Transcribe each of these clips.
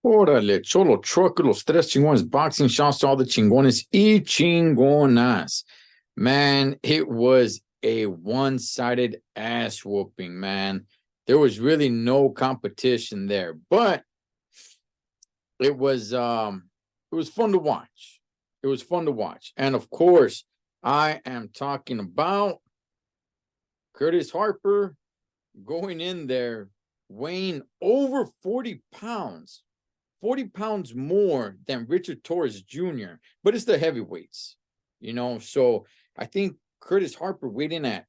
Órale, Cholo Truck, los tres chingones boxing. Shouts to all the chingones y chingonas. Man, it was a one-sided ass whooping, man. There was really no competition there, but it was fun to watch. It was fun to watch. And of course, I am talking about Curtis Harper going in there weighing over 40 pounds. 40 pounds more than Richard Torres Jr., but it's the heavyweights, So I think Curtis Harper weighed in at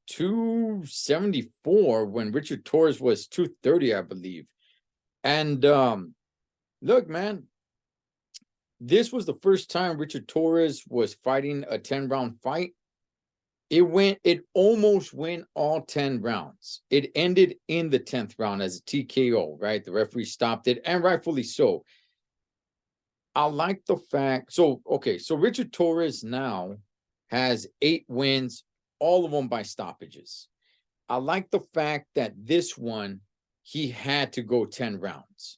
274 when Richard Torres was 230, I believe. And look, man, this was the first time Richard Torres was fighting a 10-round fight. It almost went all 10 rounds. It ended in the 10th round as a TKO, right? The referee stopped it, and rightfully so. I like the fact, so Richard Torres now has 8 wins, all of them by stoppages. I like the fact that this one, he had to go 10 rounds.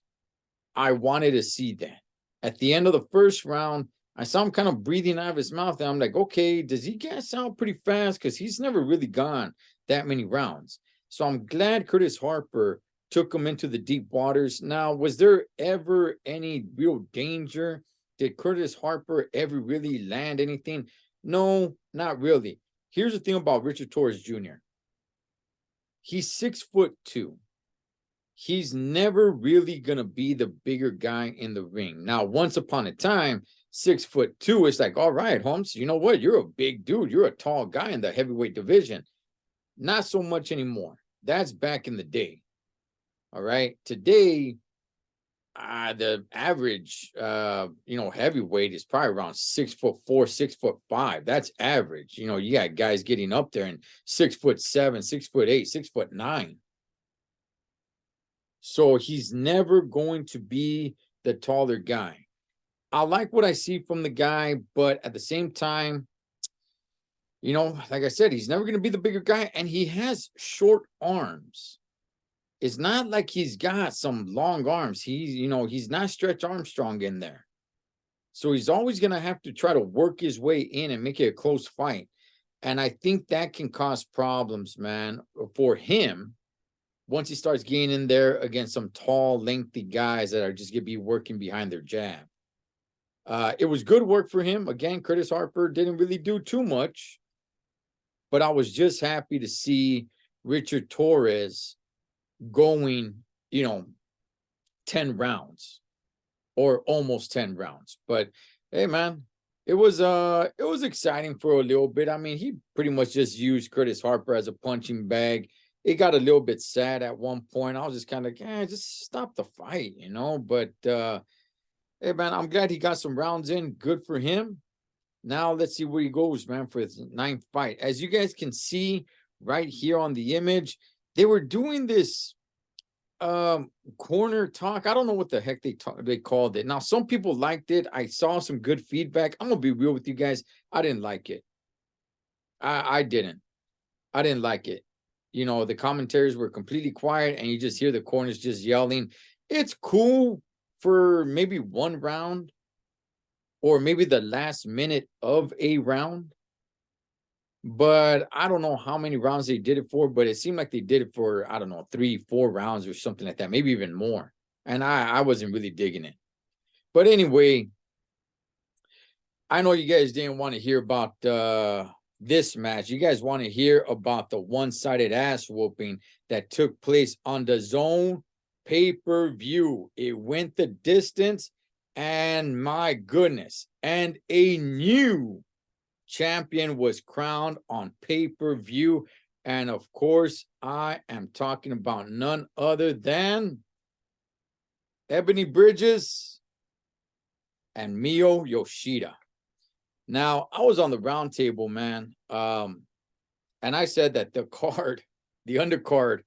I wanted to see that. At the end of the first round, I saw him kind of breathing out of his mouth, and I'm like, okay, does he gas out pretty fast? Because he's never really gone that many rounds. So I'm glad Curtis Harper took him into the deep waters. Now, was there ever any real danger? Did Curtis Harper ever really land anything? No, not really. Here's the thing about Richard Torres Jr. He's 6'2". He's never really going to be the bigger guy in the ring. Now, once upon a time, 6'2", it's like, all right, Holmes, you know what? You're a big dude. You're a tall guy in the heavyweight division. Not so much anymore. That's back in the day. All right. Today, the average, heavyweight is probably around 6'4", 6'5". That's average. You got guys getting up there and 6'7", 6'8", 6'9". So he's never going to be the taller guy. I like what I see from the guy, but at the same time, like I said, he's never going to be the bigger guy, and he has short arms. It's not like he's got some long arms. He's not Stretch Armstrong in there. So he's always going to have to try to work his way in and make it a close fight. And I think that can cause problems, man, for him once he starts getting in there against some tall, lengthy guys that are just going to be working behind their jab. It was good work for him. Again, Curtis Harper didn't really do too much, but I was just happy to see Richard Torres going, 10 rounds or almost 10 rounds. But hey, man, it was exciting for a little bit. I mean, he pretty much just used Curtis Harper as a punching bag. It got a little bit sad at one point. I was just kind of like, just stop the fight, But hey, man, I'm glad he got some rounds in. Good for him. Now let's see where he goes, man, for his 9th fight. As you guys can see right here on the image, they were doing this corner talk. I don't know what the heck they called it. Now, some people liked it. I saw some good feedback. I'm gonna be real with you guys. I didn't like it. I didn't like it. The commentaries were completely quiet, and you just hear the corners just yelling. It's cool for maybe one round or maybe the last minute of a round, but I don't know how many rounds they did it for, but it seemed like they did it for, I don't know, 3-4 rounds or something like that, maybe even more. And I wasn't really digging it. But anyway, I know you guys didn't want to hear about this match. You guys want to hear about the one-sided ass whooping that took place on the DAZN pay-per-view. It went the distance, and my goodness, and a new champion was crowned on pay-per-view. And of course, I am talking about none other than Ebony Bridges and Miyo Yoshida. Now, I was on the round table, man, and I said that the undercard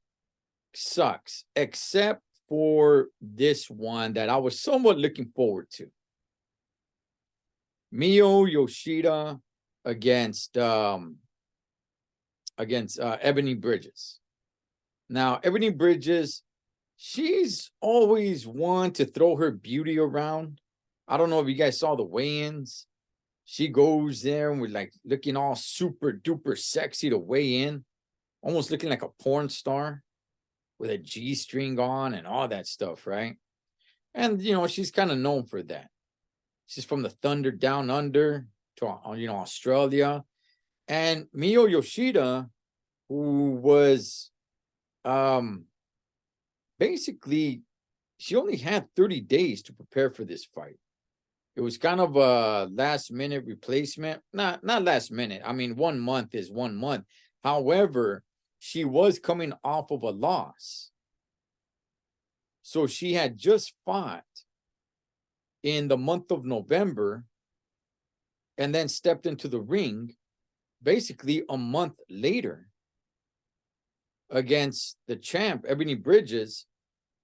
sucks, except for this one that I was somewhat looking forward to. Miyo Yoshida against Ebony Bridges. Now, Ebony Bridges, she's always one to throw her beauty around. I don't know if you guys saw the weigh-ins. She goes there and with like looking all super duper sexy to weigh in, almost looking like a porn star with a G-string on and all that stuff, right? And she's kind of known for that. She's from the Thunder Down Under to Australia. And Mio Yoshida, who was basically, she only had 30 days to prepare for this fight. It was kind of a last minute replacement. Not last minute. I mean, 1 month is 1 month. However, she was coming off of a loss. So she had just fought in the month of November and then stepped into the ring basically a month later against the champ, Ebony Bridges,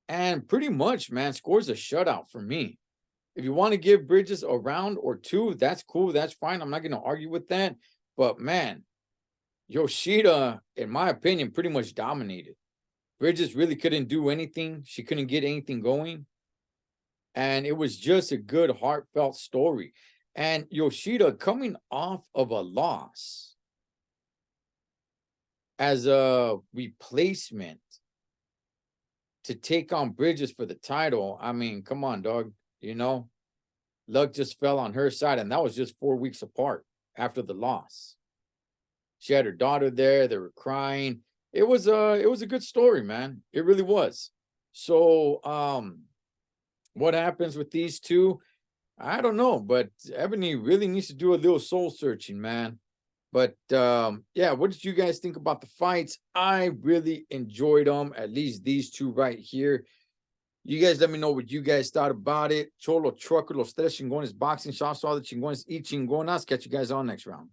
and pretty much, man, scores a shutout for me. If you want to give Bridges a round or two, that's cool. That's fine. I'm not going to argue with that. But, man, Yoshida, in my opinion, pretty much dominated. Bridges really couldn't do anything. She couldn't get anything going. And it was just a good, heartfelt story. And Yoshida coming off of a loss as a replacement to take on Bridges for the title. I mean, come on, dog. Luck just fell on her side, and that was just 4 weeks apart after the loss. She had her daughter there. They were crying. It was a good story, man. It really was. So, what happens with these two? I don't know, but Ebony really needs to do a little soul searching, man. But yeah, what did you guys think about the fights? I really enjoyed them, at least these two right here. You guys let me know what you guys thought about it. Cholo Trucker, Los Tres Chingones Boxing, shots, all the chingones y chingonas. Catch you guys on next round.